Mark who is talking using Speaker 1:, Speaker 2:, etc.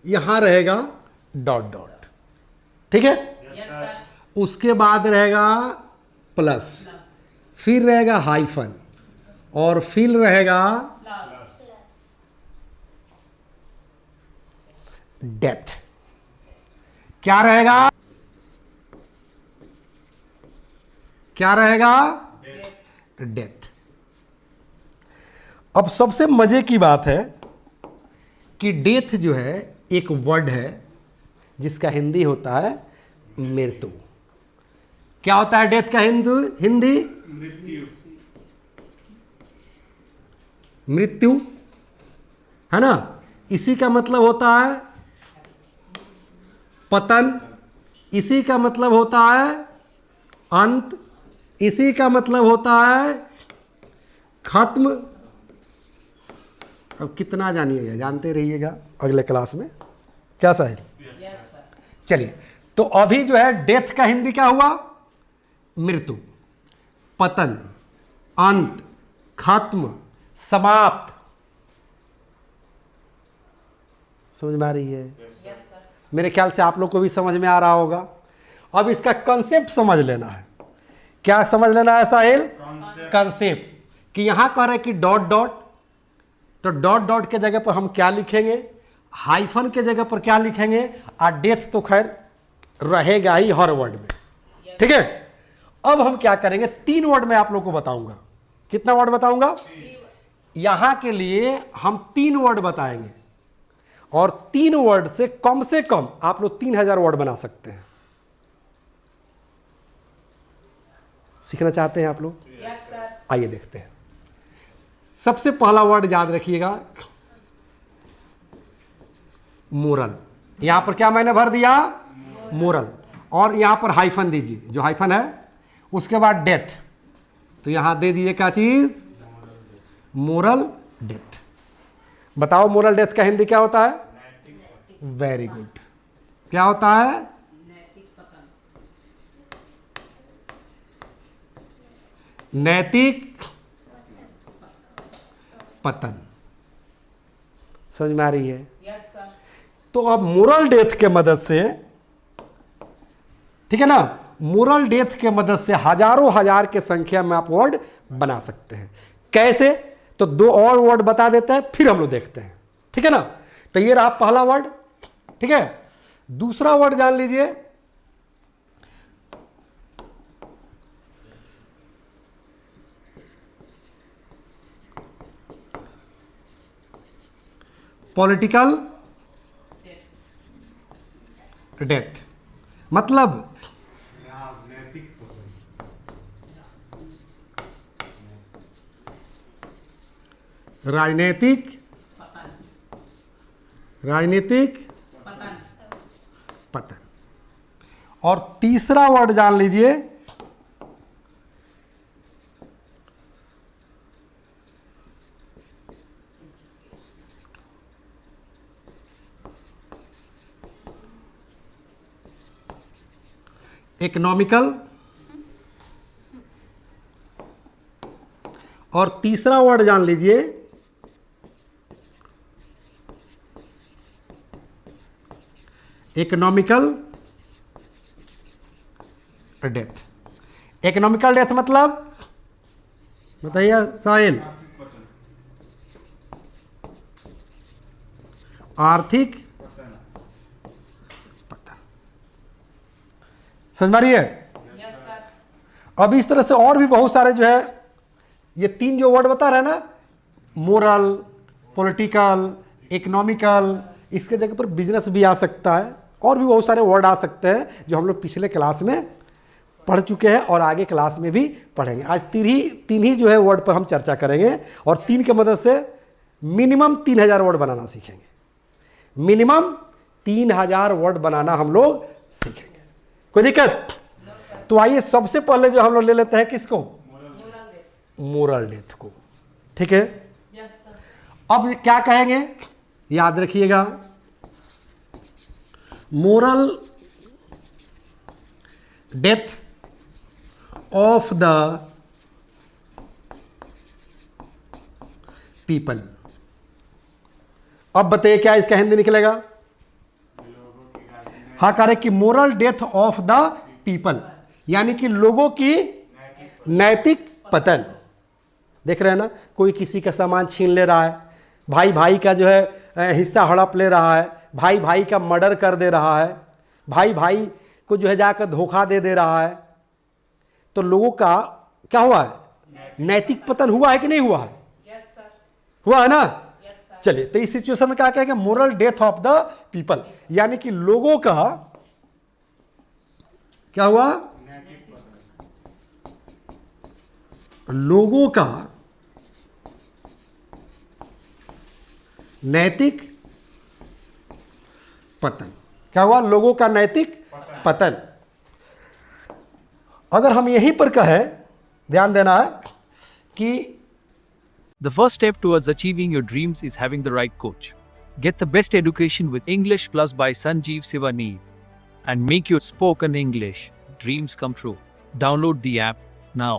Speaker 1: यहां रहेगा dot dot, ठीक है। उसके बाद रहेगा प्लस, फिर रहेगा हाइफन और फिर रहेगा डेथ। क्या रहेगा? क्या रहेगा? डेथ। अब सबसे मजे की बात है कि डेथ जो है एक वर्ड है जिसका हिंदी होता है मृत्यु। क्या होता है डेथ का हिंदी? मृत्यु, है ना। इसी का मतलब होता है पतन, इसी का मतलब होता है अंत, इसी का मतलब होता है खत्म। अब कितना जानिएगा, जानते रहिएगा अगले क्लास में। क्या साहिल? चलिए, तो अभी जो है डेथ का हिंदी क्या हुआ? मृत्यु, पतन, अंत, खत्म, समाप्त। समझ में आ रही है? मेरे ख्याल से आप लोग को भी समझ में आ रहा होगा। अब इसका कंसेप्ट समझ लेना है। क्या समझ लेना है साहिल? कंसेप्ट। कि यहां कह रहे कि डॉट डॉट, तो डॉट डॉट के जगह पर हम क्या लिखेंगे? हाइफन के जगह पर क्या लिखेंगे? और डेथ तो खैर रहेगा ही हर वर्ड में, ठीक है। अब हम क्या करेंगे? 3 वर्ड में आप लोग को बताऊंगा। कितना वर्ड बताऊंगा? यहां के लिए हम 3 वर्ड बताएंगे और 3 वर्ड से कम आप लोग 3000 वर्ड बना सकते हैं। सीखना चाहते हैं आप लोग?
Speaker 2: Yes sir.
Speaker 1: आइए देखते हैं। सबसे पहला वर्ड याद रखिएगा, मोरल। यहां पर क्या मैंने भर दिया? मोरल। और यहां पर हाइफन दीजिए, जो हाइफन है। उसके बाद डेथ, तो यहां दे दीजिए क्या चीज? Moral death. बताओ मोरल डेथ का हिंदी क्या होता है? Very good. क्या होता है? नैतिक पतन। समझ में आ रही है?
Speaker 2: Yes sir.
Speaker 1: तो अब मोरल डेथ के मदद से, ठीक है ना, मोरल डेथ के मदद से हजारों हजार के संख्या में आप वर्ड बना सकते हैं। कैसे? तो 2 और वर्ड बता देते हैं, फिर हम लोग देखते हैं, ठीक है ना। तो ये रहा पहला वर्ड, ठीक है। दूसरा वर्ड जान लीजिए, पॉलिटिकल डेथ। मतलब राजनीतिक पतन। और तीसरा वर्ड जान लीजिए, इकोनॉमिकल। और तीसरा वर्ड जान लीजिए इकोनॉमिकल डेथ। इकोनॉमिकल डेथ मतलब बताइए साहिल? आर्थिक पतन। समझ में आ रही है?
Speaker 2: Yes sir.
Speaker 1: अब इस तरह से और भी बहुत सारे जो है, ये 3 जो वर्ड बता रहे हैं ना, मोरल, पॉलिटिकल, इकोनॉमिकल, इसके जगह पर बिजनेस भी आ सकता है। और भी बहुत सारे वर्ड आ सकते हैं जो हम लोग पिछले क्लास में पढ़ चुके हैं और आगे क्लास में भी पढ़ेंगे। आज तीन ही जो है वर्ड पर हम चर्चा करेंगे और 3 की मदद से मिनिमम 3000 वर्ड बनाना सीखेंगे। मिनिमम 3000 वर्ड बनाना हम लोग सीखेंगे। कोई दिक्कत? तो आइए सबसे पहले जो हम लोग ले लेते हैं किसको? मोरल डेथ को, ठीक है।
Speaker 2: Yes sir.
Speaker 1: अब क्या कहेंगे? याद रखिएगा, moral death of the people. अब बताइए क्या इसका हिंदी निकलेगा? हाँ कह रहे कि moral death of the people, यानी कि लोगों की नैतिक पतन। देख रहे हैं ना, कोई किसी का सामान छीन ले रहा है, भाई भाई का जो है हिस्सा हड़प ले रहा है, भाई भाई का मर्डर कर दे रहा है, भाई भाई को जो है जाकर धोखा दे रहा है, तो लोगों का क्या हुआ है? नैतिक पतन हुआ है कि नहीं हुआ है? हुआ है ना? चलिए, तो इस सिचुएशन में क्या कहेंगे? Moral death of the people, यानी कि लोगों का क्या हुआ? लोगों का नैतिक पतन। क्या हुआ? लोगों का नैतिक पतन। अगर हम यहीं पर कहें, ध्यान देना है कि
Speaker 2: The first step towards achieving your dreams is having the right coach. Get the best education with English Plus by Sanjeev Sivaneer and make your spoken English dreams come true. Download the app now.